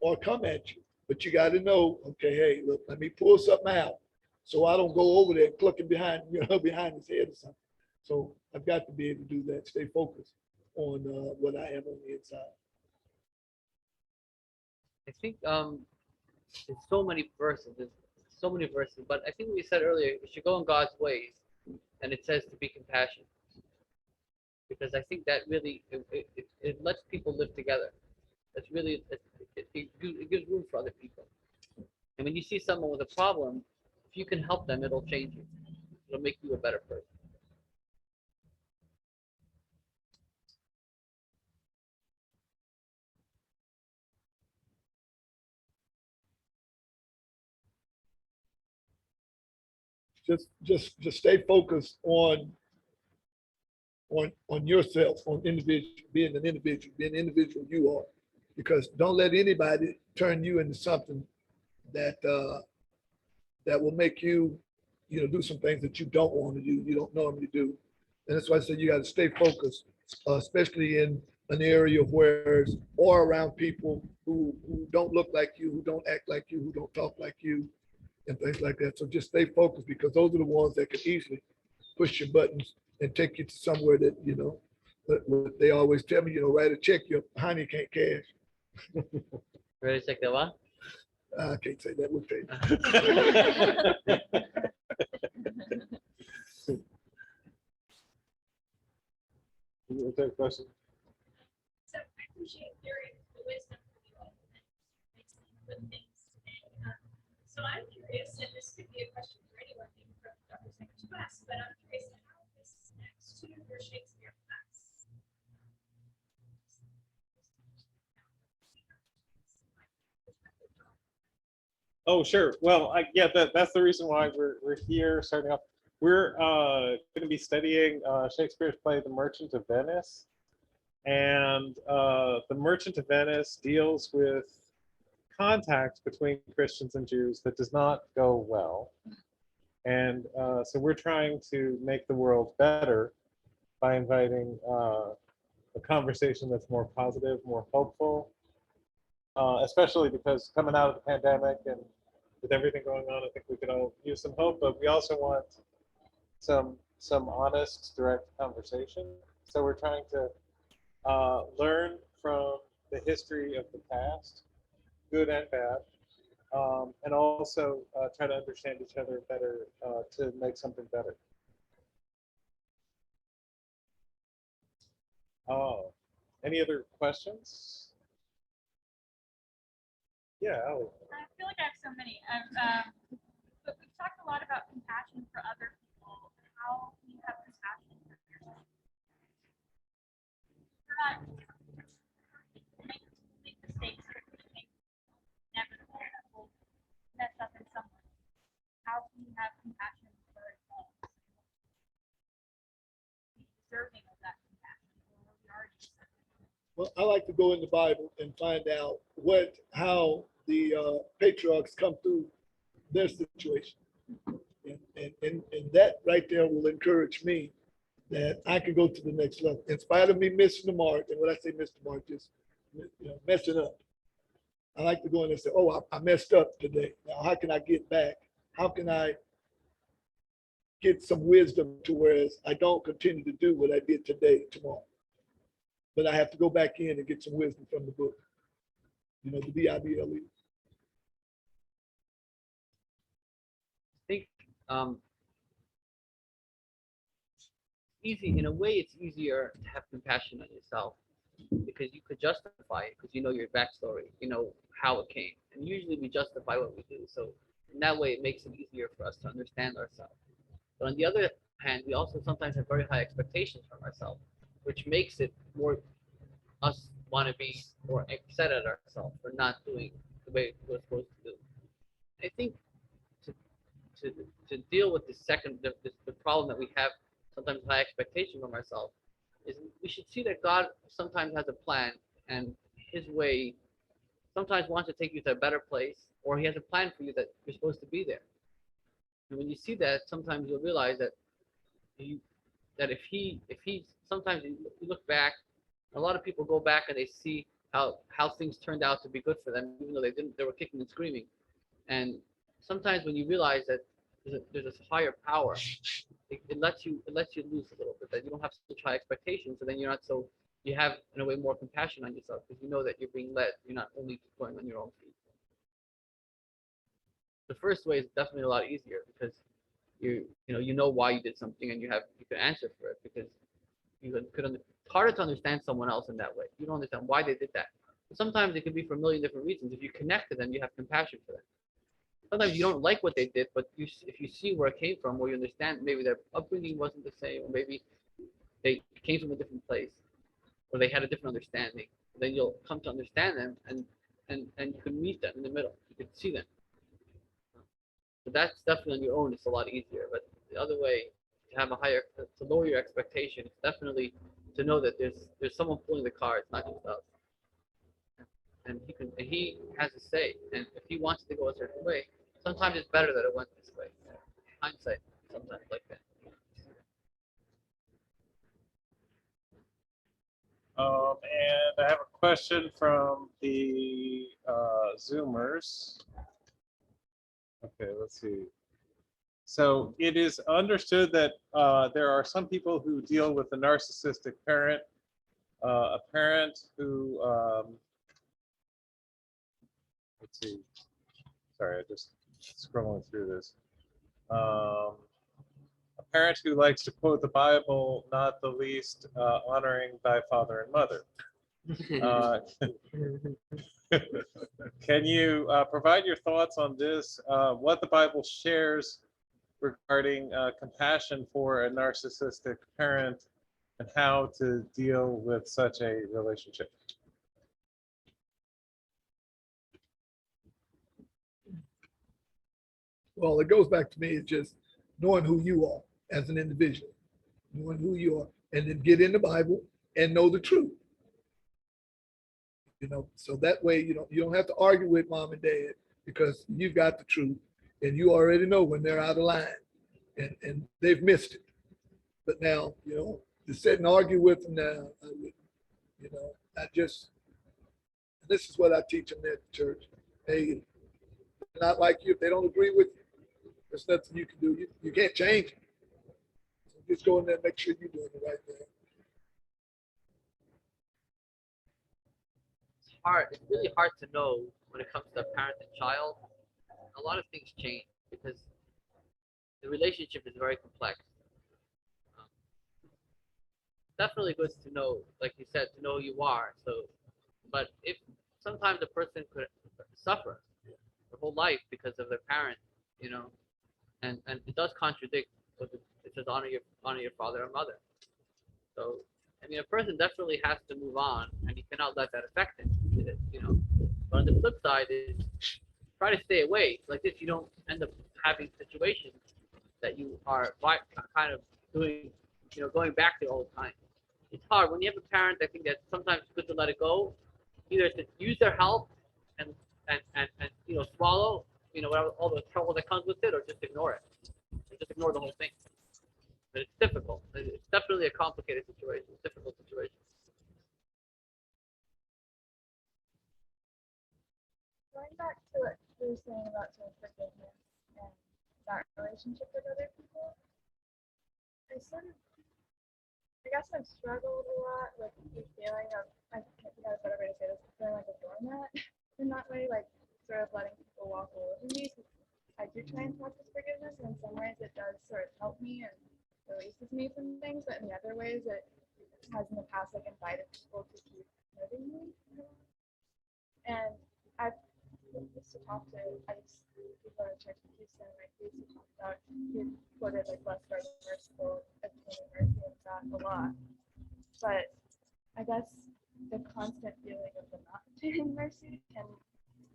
or come at you. But you got to know, okay, hey, look, let me pull something out so I don't go over there clucking behind his head or something. So I've got to be able to do that, stay focused on what I have on the inside. I think there's so many verses, but I think we said earlier, we should go in God's ways, and it says to be compassionate. Because I think that really, it lets people live together. That's really, it gives room for other people. And when you see someone with a problem, if you can help them, it'll change you. It'll make you a better person. Just stay focused on yourself, on being the individual you are, because don't let anybody turn you into something that will make you, do some things that you don't want to do, you don't normally do. And that's why I said you got to stay focused, especially in an area where or around people who don't look like you, who don't act like you, who don't talk like you, and things like that. So just stay focused because those are the ones that can easily push your buttons and take you to somewhere that, what they always tell me, write a check your honey can't cash. Ready to check that one? I can't say that with faith. You take a question? So I appreciate hearing the wisdom from you all with things. And, so I'm curious, and this could be a question for anyone from Dr. Sanger's class, but I'm curious how this connects to your Shakespeare class. Oh, sure. Well, that's the reason why we're here starting off. We're going to be studying Shakespeare's play, The Merchant of Venice. And The Merchant of Venice deals with contact between Christians and Jews that does not go well. And so we're trying to make the world better by inviting a conversation that's more positive, more hopeful, especially because coming out of the pandemic and with everything going on, I think we could all use some hope, but we also want some honest, direct conversation. So we're trying to learn from the history of the past, good and bad, and also try to understand each other better to make something better. Oh, any other questions? Yeah. I feel like I have so many. But talked a lot about compassion for other people. How can you have compassion for yourself? You're not make mistakes or make inevitable that will mess up in some way. How can you have compassion for yourself? Be deserving of that compassion, or we already deserve it. Well, I like to go in the Bible and find out how the patriarchs come through their situation. And that right there will encourage me that I can go to the next level. In spite of me missing the mark, and when I say miss the mark, just messing up. I like to go in and say, oh, I messed up today. Now, how can I get back? How can I get some wisdom to whereas I don't continue to do what I did today, tomorrow? But I have to go back in and get some wisdom from the book, the Bible. I think easy in a way. It's easier to have compassion on yourself because you could justify it because you know your backstory, you know how it came, and usually we justify what we do. So in that way, it makes it easier for us to understand ourselves. But on the other hand, we also sometimes have very high expectations from ourselves, which makes it more us want to be more upset at ourselves for not doing the way we're supposed to do. I think to deal with the problem that we have sometimes high expectation from ourselves is we should see that God sometimes has a plan and his way sometimes wants to take you to a better place or he has a plan for you that you're supposed to be there. And when you see that, sometimes you'll realize that if he sometimes you look back, a lot of people go back and they see how things turned out to be good for them, even though they were kicking and screaming. And sometimes when you realize that there's this higher power, it lets you loose a little bit, that you don't have such high expectations, so then you have in a way more compassion on yourself because you know that you're being led, you're not only going on your own feet. The first way is definitely a lot easier because you know why you did something and you can answer for it because it's harder to understand someone else in that way. You don't understand why they did that. But sometimes it can be for a million different reasons. If you connect to them, you have compassion for them. Sometimes you don't like what they did, but if you see where it came from, or you understand maybe their upbringing wasn't the same, or maybe they came from a different place, or they had a different understanding, then you'll come to understand them, and you can meet them in the middle. You can see them. So that's definitely on your own. It's a lot easier. But the other way, to lower your expectation, it's definitely to know that there's someone pulling the car. It's not just us. And he has a say. And if he wants it to go a certain way, sometimes it's better that it went this way. Hindsight, sometimes like that. And I have a question from the Zoomers. Okay, let's see. So it is understood that there are some people who deal with a narcissistic parent, a parent who, let's see, sorry, I just scrolling through this. A parent who likes to quote the Bible, not the least honoring thy father and mother. Can you provide your thoughts on this? What the Bible shares regarding compassion for a narcissistic parent and how to deal with such a relationship? Well, it goes back to me, it's just knowing who you are as an individual, knowing who you are, and then get in the Bible and know the truth. So that way you don't have to argue with mom and dad because you've got the truth and you already know when they're out of line and they've missed it. But now, to sit and argue with them now, this is what I teach them at the church. Hey, not like you, if they don't agree with you, there's nothing you can do. You can't change it. So just go in there and make sure you're doing the right thing. It's really hard to know when it comes to parent and child. A lot of things change because the relationship is very complex. Definitely good to know, like you said, to know who you are. So, but if sometimes a person could suffer their whole life because of their parent, and it does contradict what it says, honor your father and mother. So, I mean, a person definitely has to move on, and he cannot let that affect him. You know, but on the flip side is try to stay away. Like this, you don't end up having situations that you are kind of doing, you know, going back to all the time. It's hard when you have a parent. I think that sometimes it's good to let it go, either to use their help and you know, swallow, you know, whatever, all the trouble that comes with it, or just ignore it, and just ignore the whole thing. But it's difficult. It's definitely a complicated situation. It's a difficult situation. Going back to what you were saying about sort of forgiveness and that relationship with other people, I guess I've struggled a lot with the feeling of, I can't think of a better way to say this, feeling like a doormat in that way, like sort of letting people walk all over me. I do try and practice forgiveness, and in some ways it does sort of help me and releases me from things, but in the other ways it has in the past like invited people to keep hurting me. And I've used to talk to, I used to go to church in Houston, like we used to talk about, he quoted like blessed are the merciful, obtaining mercy and that a lot. But I guess the constant feeling of the not obtaining mercy can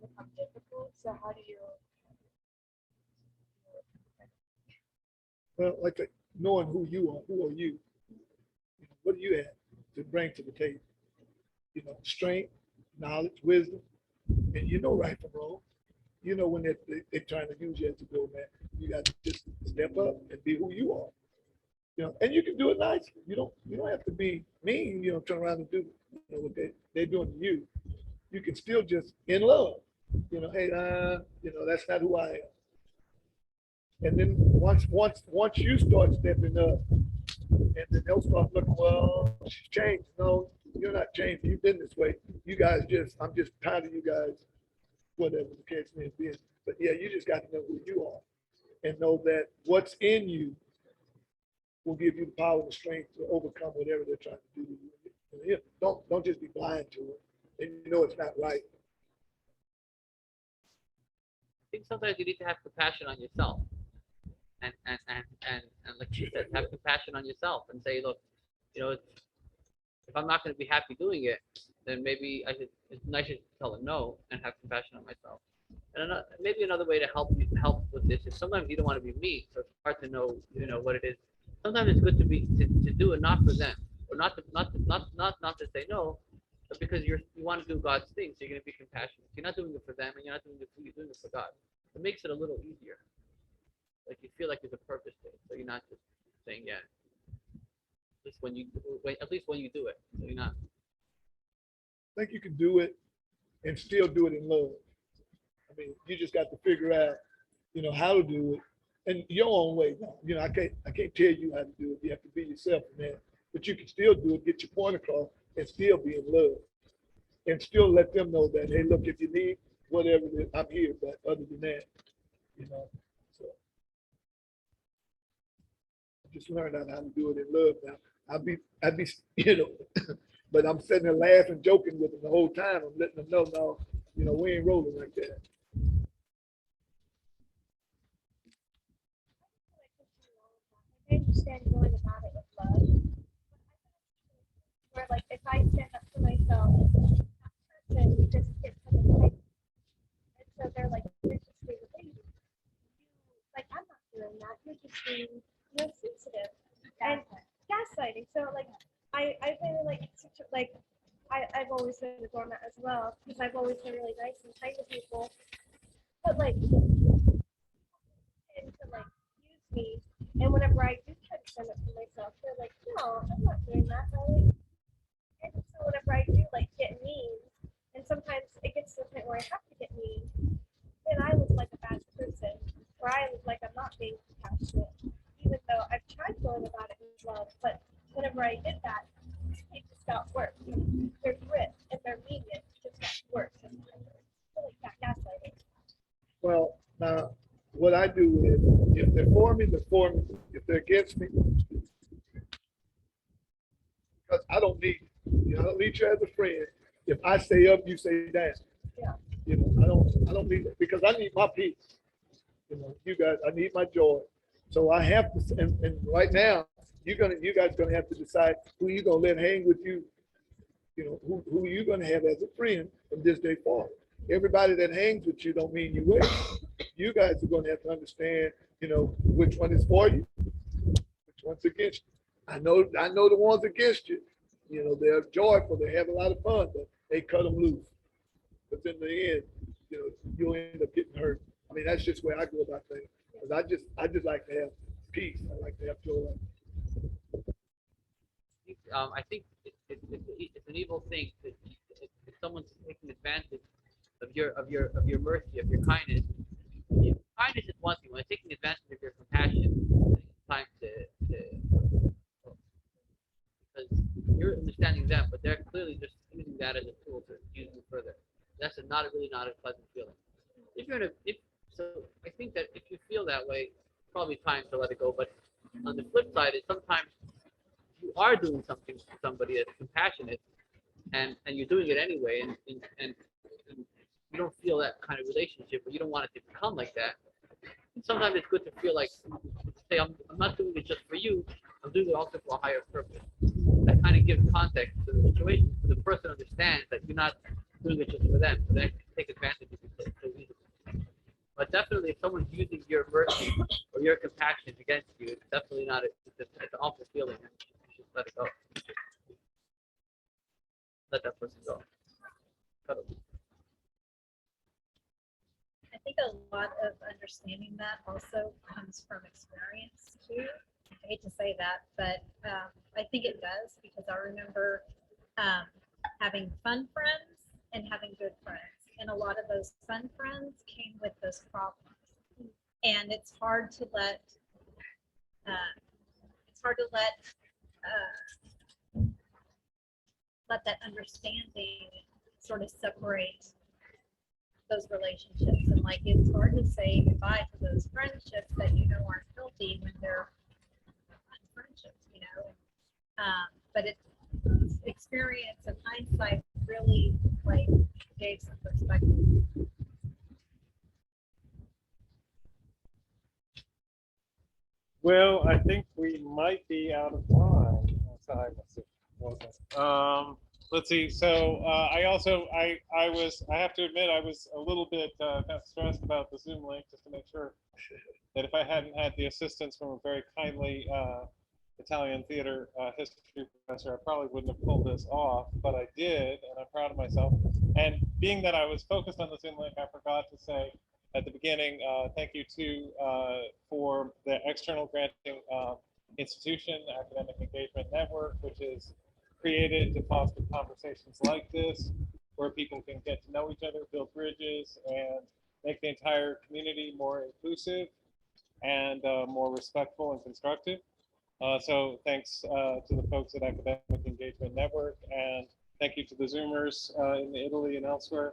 become difficult. So how do you? Well, like knowing who you are, who are you? What do you have to bring to the table? You know, strength, knowledge, wisdom, and you know right from wrong. You know when they're trying to use you as a doormat, you got to just step up and be who you are. You know, and you can do it nicely. You don't have to be mean. You know, turn around and do what they're doing to you. You can still just in love. You know, hey, you know, that's not who I am. And then once you start stepping up, and then they'll start looking, well, she's changed. No, you're not changed. You've been this way. You guys I'm just tired of you guys, whatever the case may be. But yeah, you just got to know who you are and know that what's in you will give you the power and the strength to overcome whatever they're trying to do to you. You know, don't just be blind to it. And you know it's not right. I think sometimes you need to have compassion on yourself. And like you said, have compassion on yourself and say, look, you know, if I'm not going to be happy doing it, then maybe I should tell them no and have compassion on myself. And maybe another way to help with this is sometimes you don't want to be mean, so it's hard to know, you know, what it is. Sometimes it's good to do it not for them, or not to say no, but because you want to do God's thing, so you're going to be compassionate. You're not doing it for them, and you're not doing it for you, you're doing it for God. It makes it a little easier. Like you feel like there's a purpose to it, so you're not just saying yeah. At least when you do it, so you're not. I think you can do it and still do it in love. I mean, you just got to figure out, you know, how to do it in your own way. You know, I can't tell you how to do it. You have to be yourself, man. But you can still do it, get your point across, and still be in love, and still let them know that, hey, look, if you need whatever, I'm here. But other than that, you know. Just learned out how to do it in love now. I'd be, you know, but I'm sitting there laughing, joking with them the whole time. I'm letting them know, no, you know, we ain't rolling like that. I understand going about it with love. Where like if I stand up for myself, that person just gets something like, and so they're like, you're just being a baby. Like I'm not doing that. You're just being sensitive and gaslighting. So like I really like I've always been a doormat as well because I've always been really nice and kind to people. But like and to like use me, and whenever I do try to stand up for myself, they're like, no, I'm not doing that. Really. And so whenever I do like get mean, and sometimes it gets to the point where I have to get mean, then I look like a bad person, or I look like I'm not being compassionate. Even though I've tried going about it with love, but whenever I did that, it just got worse. Their grit and their meanness just got worse. And really got gaslighting. Well, now what I do is, if they're for me, they're for me. If they're against me, because I don't need you. I don't need you as a friend. If I say up, you say down. Yeah. You know, I don't need it because I need my peace. You know, you guys, I need my joy. So I have to, and right now, you guys gonna have to decide who you gonna let hang with you. You know, who you gonna have as a friend from this day forward. Everybody that hangs with you don't mean you will. You guys are gonna have to understand, you know, which one is for you, which one's against you. I know the ones against you, you know, they're joyful, they have a lot of fun, but they cut them loose. But in the end, you know, you'll end up getting hurt. I mean, that's just where I go about things. Because I just like to have peace. I like to have joy. I think it's an evil thing that if someone's taking advantage of your mercy, of your kindness. Kindness is one thing. When taking advantage of your compassion, it's time to because you're understanding them, but they're clearly just using that as a tool to use you further. That's not a pleasant feeling. If you're so I think that if you feel that way, it's probably time to let it go. But on the flip side, is sometimes you are doing something for somebody that's compassionate, and you're doing it anyway, and you don't feel that kind of relationship, or you don't want it to become like that. And sometimes it's good to feel like, say, I'm not doing it just for you, I'm doing it also for a higher purpose. That kind of gives context to the situation, so the person understands that you're not doing it just for them, so they can take advantage of it so easily. But definitely, if someone's using your mercy or your compassion against you, it's definitely not. It's an awful feeling. You should let it go. Let that person go. Cut it. I think a lot of understanding that also comes from experience too. I hate to say that, but I think it does, because I remember having fun friends and having good friends. And a lot of those fun friends came with those problems. And it's hard to let that understanding sort of separate those relationships. And like, it's hard to say goodbye to those friendships that you know aren't healthy when they're fun friendships, you know. But it's experience and hindsight really like gave some perspective. Well, I think we might be out of time. Let's see. So I have to admit, I was a little bit kind of stressed about the Zoom link, just to make sure that if I hadn't had the assistance from a very kindly Italian theater history professor, I probably wouldn't have pulled this off, but I did, and I'm proud of myself. And being that I was focused on the Zoom link, I forgot to say at the beginning, thank you for the external granting institution, Academic Engagement Network, which is created to foster conversations like this, where people can get to know each other, build bridges, and make the entire community more inclusive and more respectful and constructive. So thanks to the folks at Academic Engagement Network, and thank you to the Zoomers in Italy and elsewhere